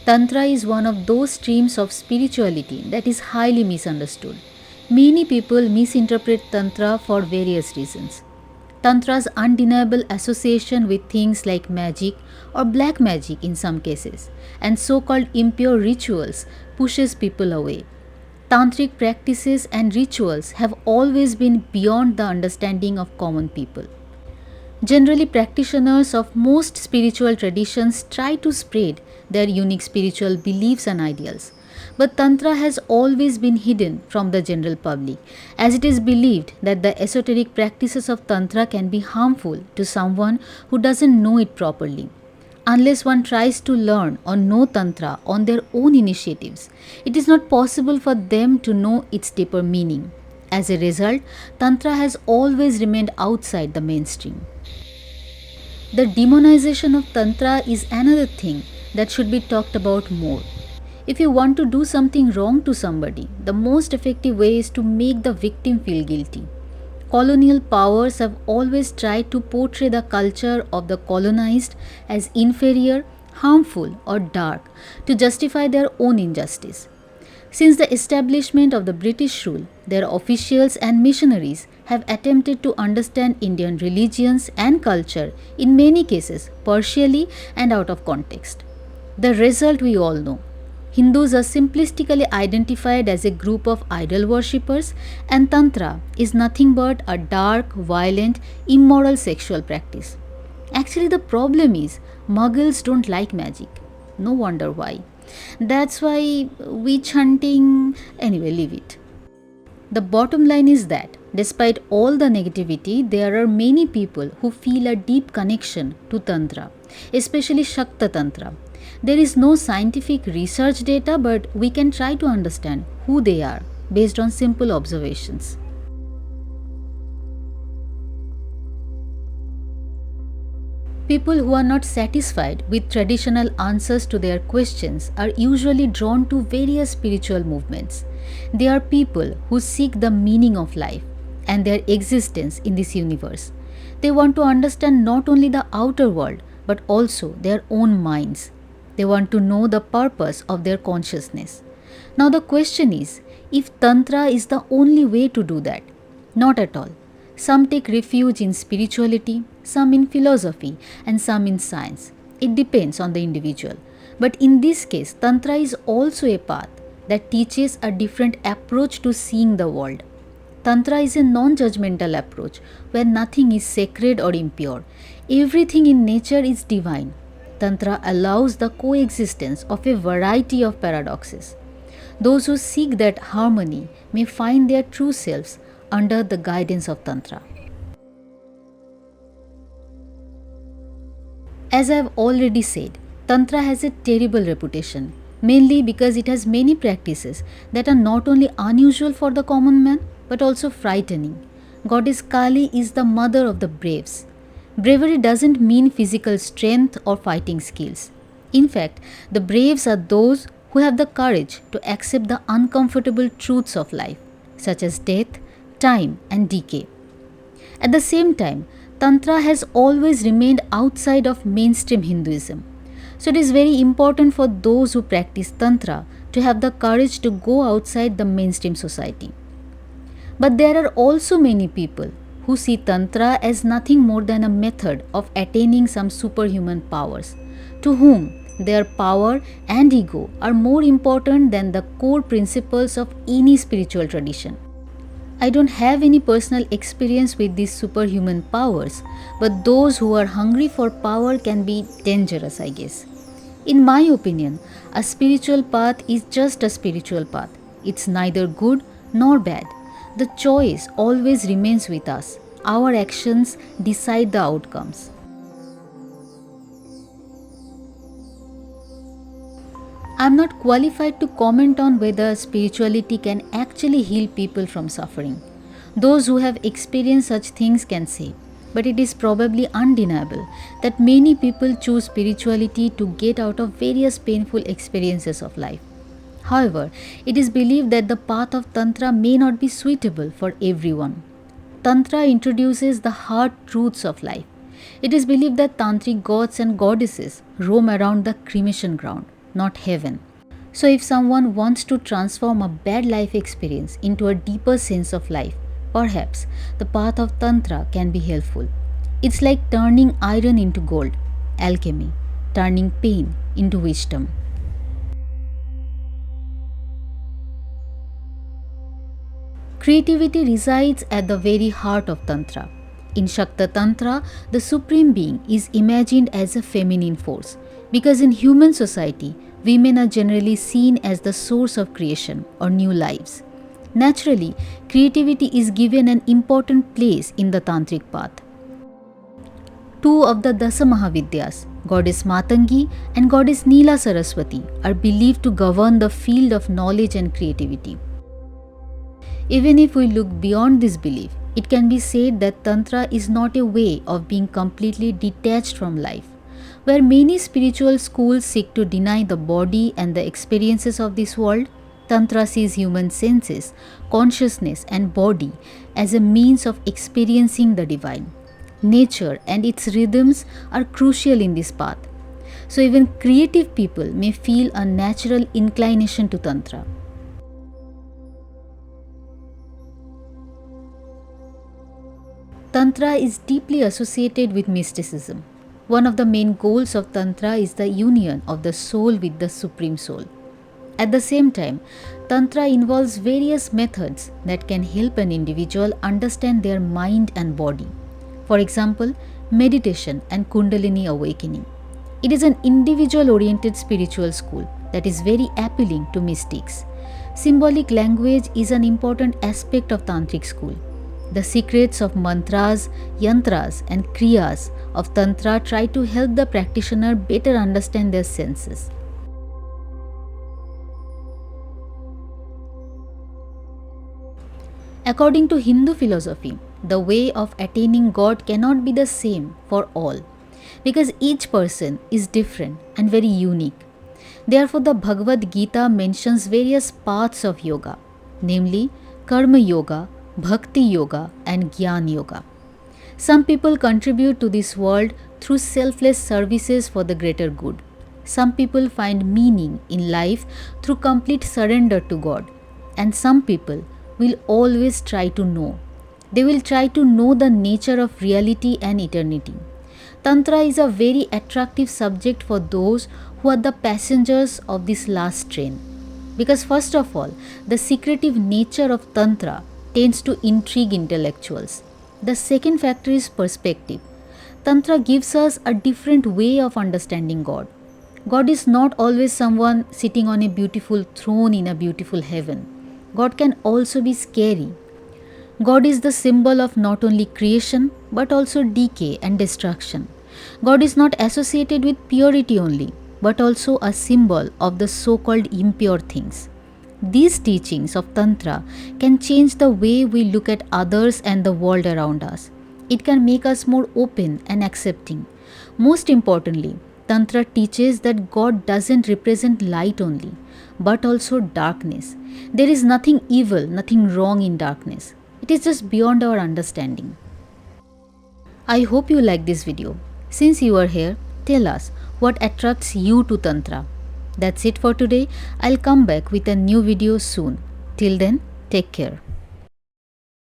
Tantra is one of those streams of spirituality that is highly misunderstood. Many people misinterpret Tantra for various reasons. Tantra's undeniable association with things like magic or black magic in some cases, and so called impure rituals pushes people away. Tantric practices and rituals have always been beyond the understanding of common people. Generally, practitioners of most spiritual traditions try to spread their unique spiritual beliefs and ideals. But Tantra has always been hidden from the general public, as it is believed that the esoteric practices of Tantra can be harmful to someone who doesn't know it properly. Unless one tries to learn or know Tantra on their own initiatives, it is not possible for them to know its deeper meaning. As a result, Tantra has always remained outside the mainstream. The demonization of Tantra is another thing that should be talked about more. If you want to do something wrong to somebody, the most effective way is to make the victim feel guilty. Colonial powers have always tried to portray the culture of the colonized as inferior, harmful, or dark to justify their own injustice. Since the establishment of the British rule, their officials and missionaries have attempted to understand Indian religions and culture, in many cases partially and out of context. The result we all know. Hindus are simplistically identified as a group of idol worshippers, and Tantra is nothing but a dark, violent, immoral sexual practice. Actually, the problem is Mughals don't like magic. No wonder why. That's why witch hunting. Anyway, leave it. The bottom line is that, despite all the negativity, there are many people who feel a deep connection to Tantra, especially Shakta Tantra. There is no scientific research data, but we can try to understand who they are based on simple observations. People who are not satisfied with traditional answers to their questions are usually drawn to various spiritual movements. They are people who seek the meaning of life and their existence in this universe. They want to understand not only the outer world but also their own minds. They want to know the purpose of their consciousness. Now, the question is if Tantra is the only way to do that. Not at all. Some take refuge in spirituality, some in philosophy, and some in science. It depends on the individual. But in this case, Tantra is also a path that teaches a different approach to seeing the world. Tantra is a non judgmental approach where nothing is sacred or impure. Everything in nature is divine. Tantra allows the coexistence of a variety of paradoxes. Those who seek that harmony may find their true selves under the guidance of Tantra. As I have already said, Tantra has a terrible reputation, mainly because it has many practices that are not only unusual for the common man but also frightening. Goddess Kali is the mother of the braves. Bravery doesn't mean physical strength or fighting skills. In fact, the braves are those who have the courage to accept the uncomfortable truths of life, such as death, time, and decay. At the same time, Tantra has always remained outside of mainstream Hinduism. So it is very important for those who practice Tantra to have the courage to go outside the mainstream society. But there are also many people who see Tantra as nothing more than a method of attaining some superhuman powers, to whom their power and ego are more important than the core principles of any spiritual tradition. I don't have any personal experience with these superhuman powers, but those who are hungry for power can be dangerous, I guess. In my opinion, a spiritual path is just a spiritual path. It's neither good nor bad. The choice always remains with us. Our actions decide the outcomes. I am not qualified to comment on whether spirituality can actually heal people from suffering. Those who have experienced such things can say, but it is probably undeniable that many people choose spirituality to get out of various painful experiences of life. However, it is believed that the path of Tantra may not be suitable for everyone. Tantra introduces the hard truths of life. It is believed that tantric gods and goddesses roam around the cremation ground, not heaven. So, if someone wants to transform a bad life experience into a deeper sense of life, perhaps the path of Tantra can be helpful. It's like turning iron into gold, alchemy, turning pain into wisdom. Creativity resides at the very heart of Tantra. In Shakta Tantra, the Supreme Being is imagined as a feminine force because in human society, women are generally seen as the source of creation or new lives. Naturally, creativity is given an important place in the Tantric path. Two of the Dasa Mahavidyas, Goddess Matangi and Goddess Neela Saraswati, are believed to govern the field of knowledge and creativity. Even if we look beyond this belief, it can be said that Tantra is not a way of being completely detached from life. Where many spiritual schools seek to deny the body and the experiences of this world, Tantra sees human senses, consciousness, and body as a means of experiencing the divine. Nature and its rhythms are crucial in this path. So, even creative people may feel a natural inclination to Tantra. Tantra is deeply associated with mysticism. One of the main goals of Tantra is the union of the soul with the Supreme Soul. At the same time, Tantra involves various methods that can help an individual understand their mind and body. For example, meditation and Kundalini awakening. It is an individual oriented spiritual school that is very appealing to mystics. Symbolic language is an important aspect of Tantric school. The secrets of mantras, yantras, and kriyas of Tantra try to help the practitioner better understand their senses. According to Hindu philosophy, the way of attaining God cannot be the same for all because each person is different and very unique. Therefore, the Bhagavad Gita mentions various paths of yoga, namely Karma Yoga, Bhakti Yoga, and Gyan Yoga. Some people contribute to this world through selfless services for the greater good. Some people find meaning in life through complete surrender to God. And some people will always try to know. They will try to know the nature of reality and eternity. Tantra is a very attractive subject for those who are the passengers of this last train. Because, first of all, the secretive nature of Tantra tends to intrigue intellectuals. The second factor is perspective. Tantra gives us a different way of understanding God. God is not always someone sitting on a beautiful throne in a beautiful heaven. God can also be scary. God is the symbol of not only creation but also decay and destruction. God is not associated with purity only, but also a symbol of the so-called impure things. These teachings of Tantra can change the way we look at others and the world around us. It can make us more open and accepting. Most importantly, Tantra teaches that God doesn't represent light only, but also darkness. There is nothing evil, nothing wrong in darkness. It is just beyond our understanding. I hope you like this video. Since you are here, tell us what attracts you to Tantra. That's it for today. I'll come back with a new video soon. Till then, take care.